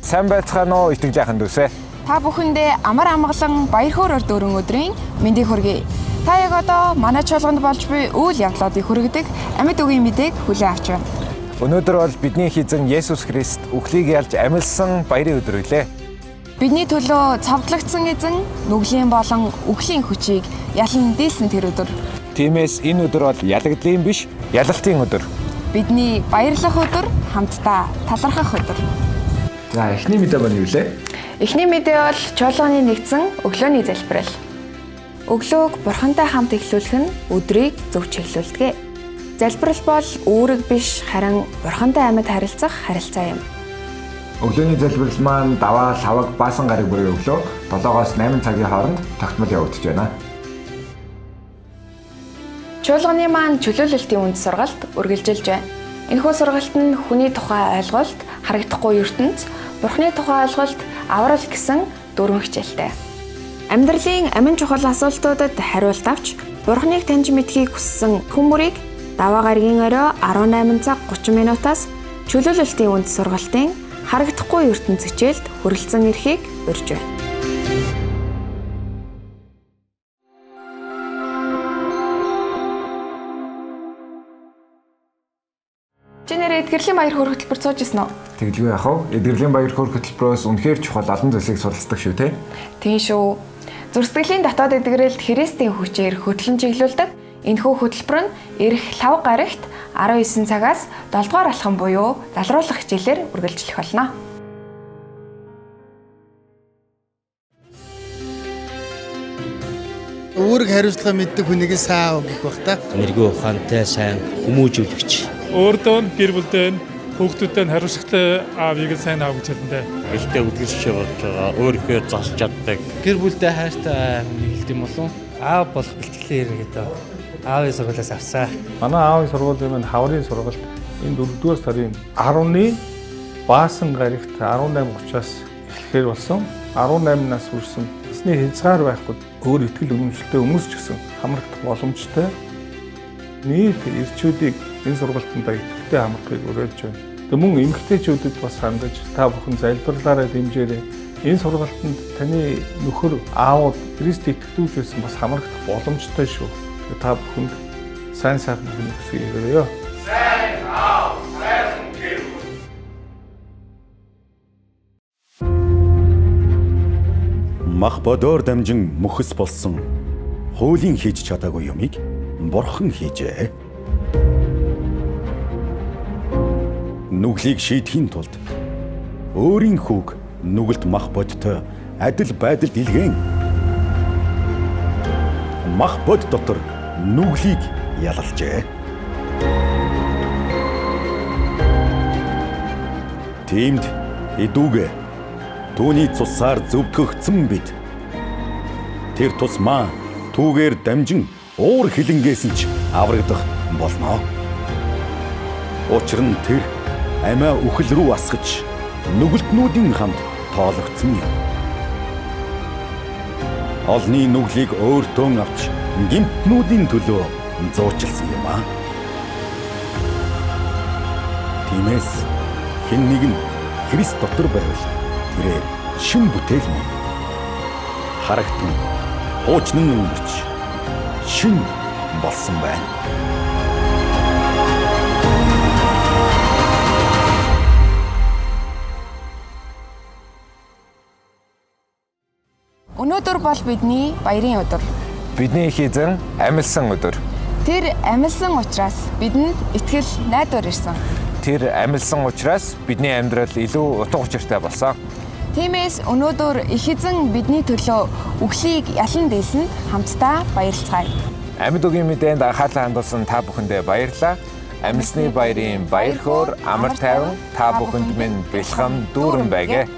Сайн байцгаана уу итгэж яхан дүүсээ. Та бүхэндээ амар амгалан баяр хөөрөөр дөрөн өдрийн мэндийг хүргэе. Та яг одоо манай чуулганд болж буй үйл явдлуудыг хүргэдэг амьд үгийн мэдээг хүлээн авч байна. Өнөөдөр бол бидний эзэн Есүс Христ үхлийг ялж амилсан баярын өдөр үлээ. Бидний төлөө цовдлогдсон эзэн нүглийн болон үхлийн хүчийг ялан дийлсэн тэр өдөр. Тиймээс энэ өдөр бол ялагдлын биш, ялалтын өдөр. Бидний баярлах өдөр, хамтдаа талархах өдөр. За, эхний мэдээ маань юу вэ? Эхний мэдээ бол чуулганы нэгдсэн өглөөний залбирал. Өглөөг Бурхантай хамт эхлүүлэх нь өдрийг зөв чиглүүлдэг. Залбирал бол үүрэг биш, харин Бурхантай амьд харилцах харилцаа юм. Өглөөний залбирал маань даваа, лаваг, баасан гараг бүрийн өглөө 7-оос 8 цагийн хооронд тогтмол явагдаж байна. Чуулганы маань чөлөөлөлтийн үнд сургалт үргэлжилж байна. Энэхүү сургалт нь хүний тухай ойлголт, харагдахгүй ертөнц, Бурхны тухай ойлголт, аврал гэсэн 4 хичээлтэй. Амьдралын амин чухал асуултуудад хариулт авч, Бурхныг таньж мэдхийг хүссэн хүмүүрийг даваа гарагийн орой 18 цаг 30 минутаас чөлөөлөлтийн үнд сургалтын харагдахгүй ертөнц хичээлд хүрэлцэн ирэхийг урьж байна. Чинээр эдгэрлийн баяр хөөр хөтөлбөр сууж ирсэн үү? Тэгэлгүй яах вэ? Эдгэрлийн баяр хөөр хөтөлбөрөөс үнэхээр чухал олон зүйлсийг суралцдаг шүү, тэ? Тийм шүү. Зүрстгэлийн дотоод эдгэрэлд Христийн хүчээр хөтлөн чиглүүлдэг. Энэхүү хөтөлбөр нь ирэх лав гарагт 19 цагаас 7 дугаар алхам буюу залруулах хичээлээр үргэлжлэх болно. Үүрэг хариуцлага мэддэг хүнийг сайн өгөх бах та. Энерги ухаантай сайн хүмүүжүүлэгч. Өөртөө гэр бүлдээ хүүхдүүдэд хариуцлагатай аавыг сайн аав гэж хэлдэг. Гэлтэй үдгэлж явж байгаа өөрийнхөө засч чаддаг. Гэр бүлдээ хайртай хүнийг хэлдэг юм болов. Аав болох бэлтгэлээ ирнэ гэдэг. Аавын сургуулиас авсаа. Манай аавын сургуулийн маань хаврын сургалт энэ 4-р сарын 10-ны баасан гарагт 18:30-аас эхлэхээр болсон. 18 нас хүрсэн насны хязгаар байхгүй өөр ихтгэл үнэмшилтэй хүмүүс ч гэсэн хамрагдах боломжтой. Нийт ирчүүдийг энэ сургалтанд идэвхтэй хамрахыг уриалж байна. Тэг мөн эмэгтэйчүүдэд бас хандаж та бүхэн залбирлаараа дэмжээрэй. Энэ сургалтанд таны нөхөр аауд Христ итгэдэгч байсан бас хамрагдах боломжтой шүү. Та бүхэнд сайн сайхан хүнийг хүсье. Сайн аав, сайхан гэр бүл. Мах бодоор дамжин мөхс болсон хуулийн хийж чадаагүй юмыг Бурхан хийжээ. Нүглийг шийдэхийн тулд өөрийн хүүг нүгэлт мах бодтой адил байдалд илгээн мах бод дотор нүглийг ялалжээ. Тиймд идүүгээ түүний цусаар зөвтгөгдсөн бид тэр тусмаа түүгээр дамжин уур хилэнгээс нь ч аврагдах болно. Учир нь тэр амиа үхэл рүү асгаж нүгэлтнүүдийн хамт тоологдсон юм. Олны нүглийг өөртөө авч гэмтнүүдийн төлөө зуучилсан юм аа. Тиймээс хэн нэгэн Христ дотор байвал тэрээр шин бүтээл мөн. Харагтун хуучны нь өнгөрч шин болсон байна. Өнөөдөр бол бидний баярын өдөр. Бидний их эзэн амилсан өдөр. Тэр амилсан учраас бидэнд итгэл найдвар ирсэн. Тэр амилсан учраас бидний амьдрал илүү утга учиртай болсон. Тиймээс өнөөдөр их эзэн бидний төлөө үхлийг ялан дийлсэнд хамтдаа баярлцгаая. Амьд үгийн мэдээнд анхаарлаа хандуулсан та бүхэндээ баярлалаа. Амилсны баярын баяр хөөр амар тайван та бүхэнд минь бэлгам дүүрэн байгээ.